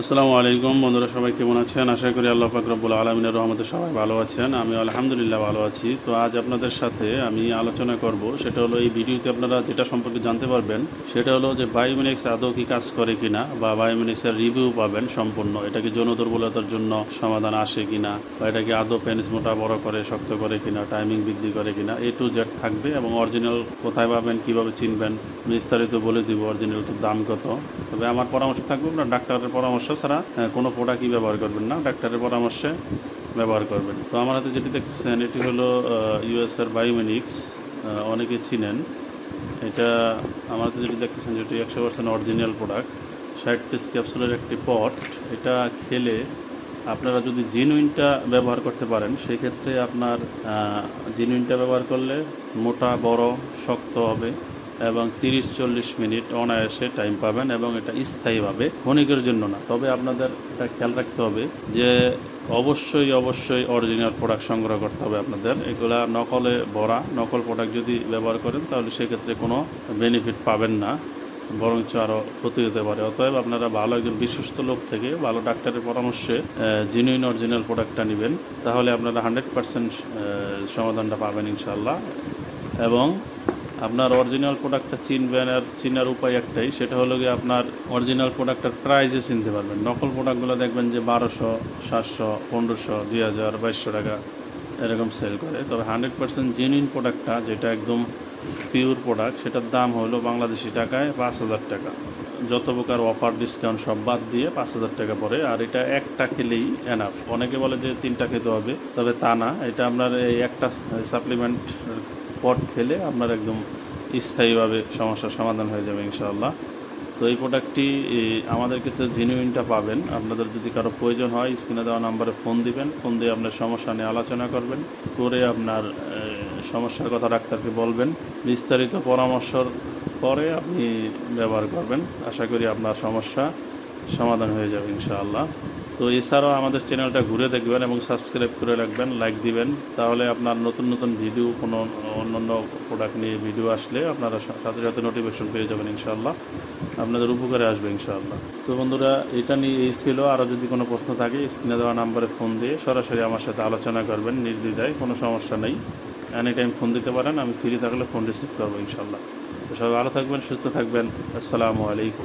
আসসালামু আলাইকুম বন্ধুরা, সবাই কেমন আছেন? আশা করি আল্লাহ পাক রব্বুল আলামিনের রহমতে সবাই ভালো আছেন। আমি আলহামদুলিল্লাহ ভালো আছি। তো আজ আপনাদের সাথে আমি আলোচনা করব, সেটা হলো এই ভিডিওতে আপনারা যেটা সম্পর্কে জানতে পারবেন সেটা হলো যে বায়োমিনিক্স আদৌ কি কাজ করে কিনা, বা বায়োমিনিক্সের রিভিউ পাবেন সম্পূর্ণ। এটা কি যৌন দুর্বলতার জন্য সমাধান আসে কিনা, বা এটা কি আদৌ পেনিস মোটা বড় করে শক্ত করে কিনা, টাইমিং বৃদ্ধি করে কিনা, A to Z থাকবে। এবং অরিজিনাল কোথায় পাবেন, কীভাবে চিনবেন, বিস্তারিত বলে দিব। অরিজিনালটার দাম কত। তবে আমার পরামর্শ থাকবে, আপনার ডাক্তারের পরামর্শ ছাড়া কোনো প্রোডাক্টই ব্যবহার করবেন না, ডাক্তারের পরামর্শে ব্যবহার করবেন। তো আমার হাতে যেটি দেখতেছেন এটি হলো ইউএসের বায়োমিনিক্স, অনেকে চিনেন। এটা আমার হাতে যেটি দেখতেছেন যেটি 100% অরিজিনাল প্রোডাক্ট, 60 পিস ক্যাপসুলের একটি পট। এটা খেলে আপনারা যদি জেনুইনটা ব্যবহার করতে পারেন, সেক্ষেত্রে আপনার জেনুইনটা ব্যবহার করলে মোটা বড় শক্ত হবে এবং 30-40 মিনিট অনায়াসে টাইম পাবেন, এবং এটা স্থায়ীভাবে, ক্ষণিকের জন্য না। তবে আপনাদের এটা খেয়াল রাখতে হবে যে অবশ্যই অরিজিনাল প্রোডাক্ট সংগ্রহ করতে হবে আপনাদের। এগুলা নকলে ভরা, নকল প্রোডাক্ট যদি ব্যবহার করেন তাহলে সেক্ষেত্রে কোনো বেনিফিট পাবেন না, বরঞ্চ আরও ক্ষতি হতে পারে। অতএব আপনারা ভালো একজন বিশ্বস্ত লোক থেকে, ভালো ডাক্তারের পরামর্শে জেনুইন অরিজিনাল প্রোডাক্টটা নেবেন, তাহলে আপনারা 100% সমাধানটা পাবেন ইনশাআল্লাহ। এবং আপনার অরিজিনাল প্রোডাক্টটা চিনবেন, আর চিনার উপায় একটাই, সেটা হলো গিয়ে আপনার অরিজিনাল প্রোডাক্টের প্রাইসে চিনতে পারবেন। নকল প্রোডাক্টগুলো দেখবেন যে 1200, 700, 1500, 2000, 2200 টাকা এরকম সেল করে। তবে 100% জেনুইন প্রোডাক্টটা, যেটা একদম পিওর প্রোডাক্ট, সেটার দাম হলো বাংলাদেশি টাকায় 5000 টাকা। যত প্রকার অফার ডিসকাউন্ট সব বাদ দিয়ে 5000 টাকা পড়ে। আর এটা একটা খেলেই এনাফ। অনেকে বলে যে 3টা খেতে হবে, তবে তা না। এটা আপনার এই একটা সাপ্লিমেন্ট পট খেলে আপনার একদম স্থায়ীভাবে সমস্যার সমাধান হয়ে যাবে ইনশাআল্লাহ। তো এই প্রোডাক্টটি আমাদের কাছে জেনুইনটা পাবেন। আপনাদের যদি কারো প্রয়োজন হয়, স্ক্রিনে দেওয়া নাম্বারে ফোন দিবেন, ফোন দিয়ে আপনার সমস্যা নিয়ে আলোচনা করবেন, করে আপনার সমস্যার কথা ডাক্তারকে বলবেন, বিস্তারিত পরামর্শর পরে আপনি ব্যবহার করবেন। আশা করি আপনার সমস্যা সমাধান হয়ে যাবে ইনশাআল্লাহ। তো এছাড়াও আমাদের চ্যানেলটা ঘুরে দেখবেন এবং সাবস্ক্রাইব করে রাখবেন, লাইক দিবেন। তাহলে আপনার নতুন নতুন ভিডিও, কোনো অন্যান্য প্রোডাক্ট নিয়ে ভিডিও আসলে আপনারা সাথে সাথে নোটিফিকেশন পেয়ে যাবেন ইনশাআল্লাহ। আপনাদের উপকারে আসবে ইনশাআল্লাহ। তো বন্ধুরা, এটা নিয়ে এই ছিল। আরও যদি কোনো প্রশ্ন থাকে, স্ক্রিনে দেওয়া নাম্বারে ফোন দিয়ে সরাসরি আমার সাথে আলোচনা করবেন, নির্দ্বিধায়, কোনো সমস্যা নেই। এনি টাইম ফোন দিতে পারেন, আমি ফ্রি থাকলে ফোন রিসিভ করবো ইনশাআল্লাহ। তো সবাই ভালো থাকবেন, সুস্থ থাকবেন। আসসালামু আলাইকুম।